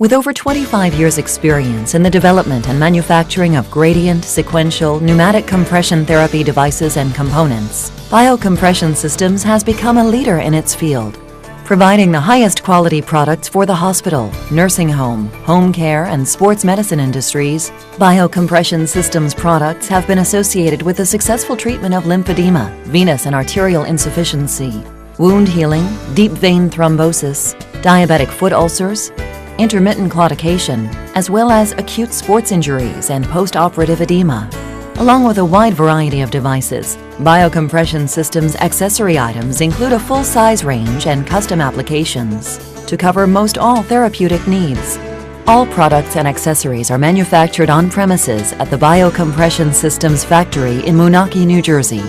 With over 25 years' experience in the development and manufacturing of gradient, sequential, pneumatic compression therapy devices and components, BioCompression Systems has become a leader in its field, providing the highest quality products for the hospital, nursing home, home care, and sports medicine industries. BioCompression Systems products have been associated with the successful treatment of lymphedema, venous and arterial insufficiency, wound healing, deep vein thrombosis, diabetic foot ulcers, intermittent claudication, as well as acute sports injuries and post-operative edema. Along with a wide variety of devices, BioCompression Systems accessory items include a full-size range and custom applications to cover most all therapeutic needs. All products and accessories are manufactured on premises at the BioCompression Systems factory in Moonachie, New Jersey.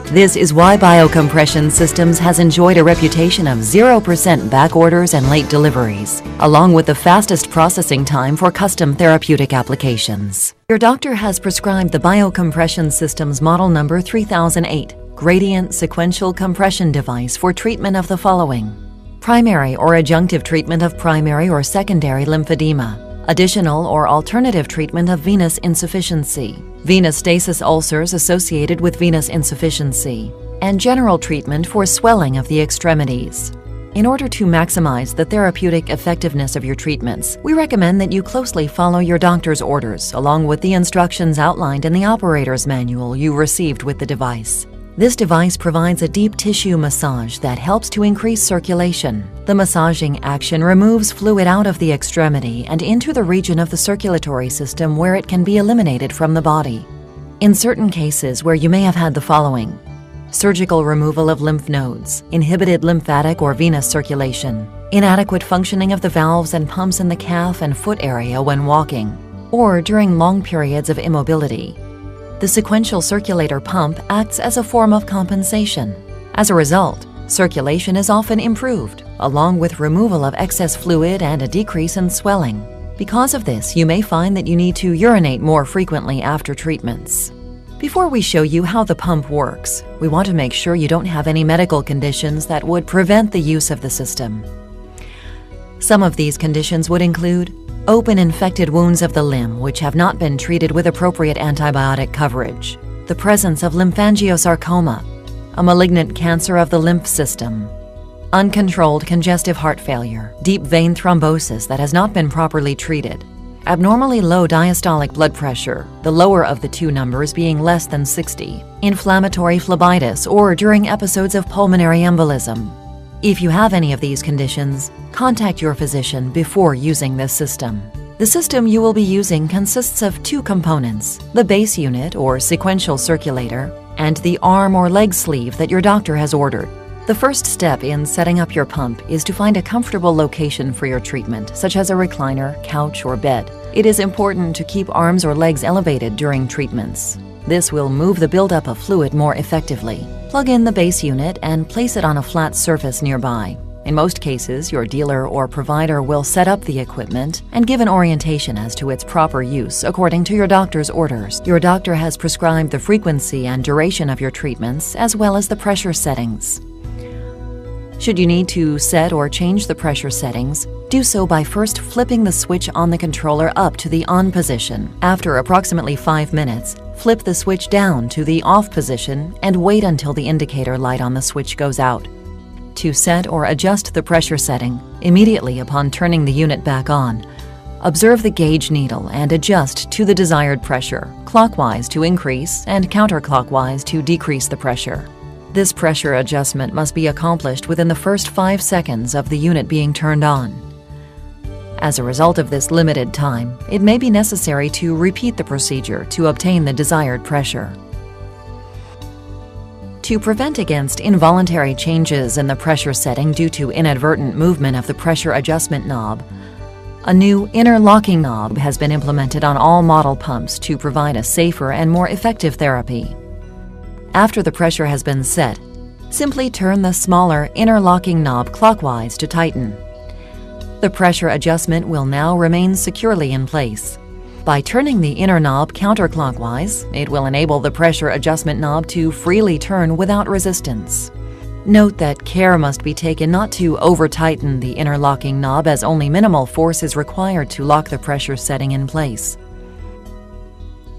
This is why BioCompression Systems has enjoyed a reputation of 0% back orders and late deliveries, along with the fastest processing time for custom therapeutic applications. Your doctor has prescribed the BioCompression Systems model number 3008 gradient sequential compression device for treatment of the following: primary or adjunctive treatment of primary or secondary lymphedema, additional or alternative treatment of venous insufficiency, venous stasis ulcers associated with venous insufficiency, and general treatment for swelling of the extremities. In order to maximize the therapeutic effectiveness of your treatments, we recommend that you closely follow your doctor's orders along with the instructions outlined in the operator's manual you received with the device. This device provides a deep tissue massage that helps to increase circulation. The massaging action removes fluid out of the extremity and into the region of the circulatory system where it can be eliminated from the body. In certain cases where you may have had the following: surgical removal of lymph nodes, inhibited lymphatic or venous circulation, inadequate functioning of the valves and pumps in the calf and foot area when walking, or during long periods of immobility, the sequential circulator pump acts as a form of compensation. As a result, circulation is often improved, along with removal of excess fluid and a decrease in swelling. Because of this, you may find that you need to urinate more frequently after treatments. Before we show you how the pump works, we want to make sure you don't have any medical conditions that would prevent the use of the system. Some of these conditions would include open infected wounds of the limb which have not been treated with appropriate antibiotic coverage, the presence of lymphangiosarcoma, a malignant cancer of the lymph system, uncontrolled congestive heart failure, deep vein thrombosis that has not been properly treated, abnormally low diastolic blood pressure, the lower of the two numbers being less than 60, inflammatory phlebitis, or during episodes of pulmonary embolism. If you have any of these conditions, contact your physician before using this system. The system you will be using consists of two components: the base unit or sequential circulator and the arm or leg sleeve that your doctor has ordered. The first step in setting up your pump is to find a comfortable location for your treatment, such as a recliner, couch, or bed. It is important to keep arms or legs elevated during treatments. This will move the buildup of fluid more effectively. Plug in the base unit and place it on a flat surface nearby. In most cases, your dealer or provider will set up the equipment and give an orientation as to its proper use according to your doctor's orders. Your doctor has prescribed the frequency and duration of your treatments as well as the pressure settings. Should you need to set or change the pressure settings, do so by first flipping the switch on the controller up to the on position. After approximately 5 minutes, flip the switch down to the off position and wait until the indicator light on the switch goes out. To set or adjust the pressure setting, immediately upon turning the unit back on, observe the gauge needle and adjust to the desired pressure, clockwise to increase and counterclockwise to decrease the pressure. This pressure adjustment must be accomplished within the first 5 seconds of the unit being turned on. As a result of this limited time, it may be necessary to repeat the procedure to obtain the desired pressure. To prevent against involuntary changes in the pressure setting due to inadvertent movement of the pressure adjustment knob, a new inner locking knob has been implemented on all model pumps to provide a safer and more effective therapy. After the pressure has been set, simply turn the smaller inner locking knob clockwise to tighten. The pressure adjustment will now remain securely in place. By turning the inner knob counterclockwise, it will enable the pressure adjustment knob to freely turn without resistance. Note that care must be taken not to over-tighten the inner locking knob, as only minimal force is required to lock the pressure setting in place.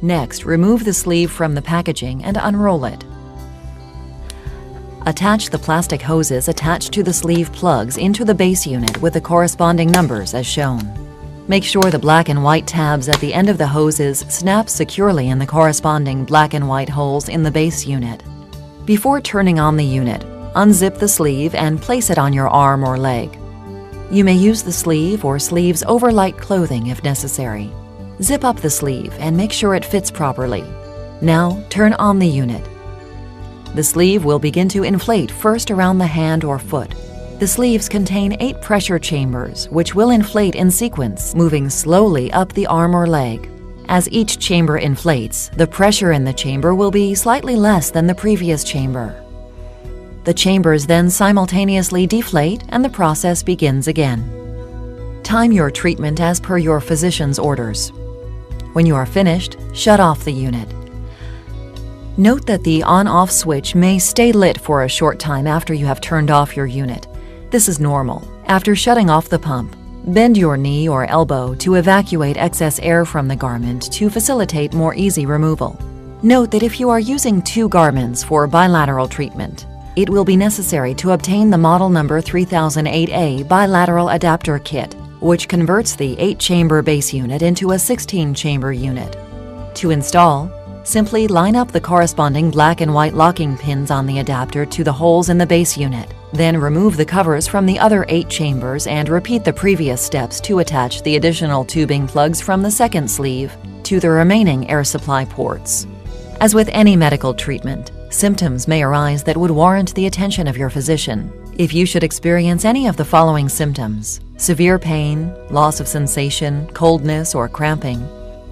Next, remove the sleeve from the packaging and unroll it. Attach the plastic hoses attached to the sleeve plugs into the base unit with the corresponding numbers as shown. Make sure the black and white tabs at the end of the hoses snap securely in the corresponding black and white holes in the base unit. Before turning on the unit, unzip the sleeve and place it on your arm or leg. You may use the sleeve or sleeves over light clothing if necessary. Zip up the sleeve and make sure it fits properly. Now turn on the unit. The sleeve will begin to inflate first around the hand or foot. The sleeves contain 8 pressure chambers, which will inflate in sequence, moving slowly up the arm or leg. As each chamber inflates, the pressure in the chamber will be slightly less than the previous chamber. The chambers then simultaneously deflate and the process begins again. Time your treatment as per your physician's orders. When you are finished, shut off the unit. Note that the on-off switch may stay lit for a short time after you have turned off your unit. This is normal. After shutting off the pump, bend your knee or elbow to evacuate excess air from the garment to facilitate more easy removal. Note that if you are using 2 garments for bilateral treatment, it will be necessary to obtain the model number 3008A bilateral adapter kit, which converts the 8-chamber base unit into a 16-chamber unit. To install, simply line up the corresponding black and white locking pins on the adapter to the holes in the base unit. Then remove the covers from the other 8 chambers and repeat the previous steps to attach the additional tubing plugs from the second sleeve to the remaining air supply ports. As with any medical treatment, symptoms may arise that would warrant the attention of your physician. If you should experience any of the following symptoms: severe pain, loss of sensation, coldness or cramping,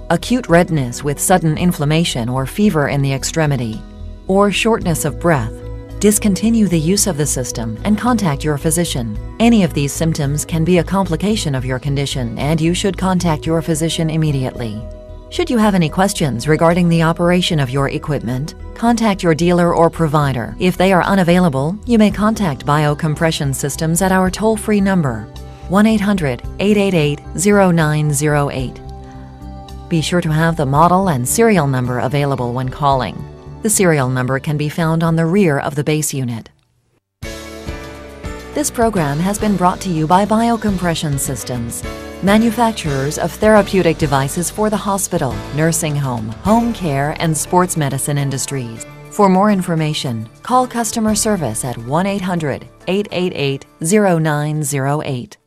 acute redness with sudden inflammation or fever in the extremity, or shortness of breath, discontinue the use of the system and contact your physician. Any of these symptoms can be a complication of your condition, and you should contact your physician immediately. Should you have any questions regarding the operation of your equipment, contact your dealer or provider. If they are unavailable, you may contact BioCompression Systems at our toll-free number, 1-800-888-0908. Be sure to have the model and serial number available when calling. The serial number can be found on the rear of the base unit. This program has been brought to you by BioCompression Systems, manufacturers of therapeutic devices for the hospital, nursing home, home care, and sports medicine industries. For more information, call customer service at 1-800-888-0908.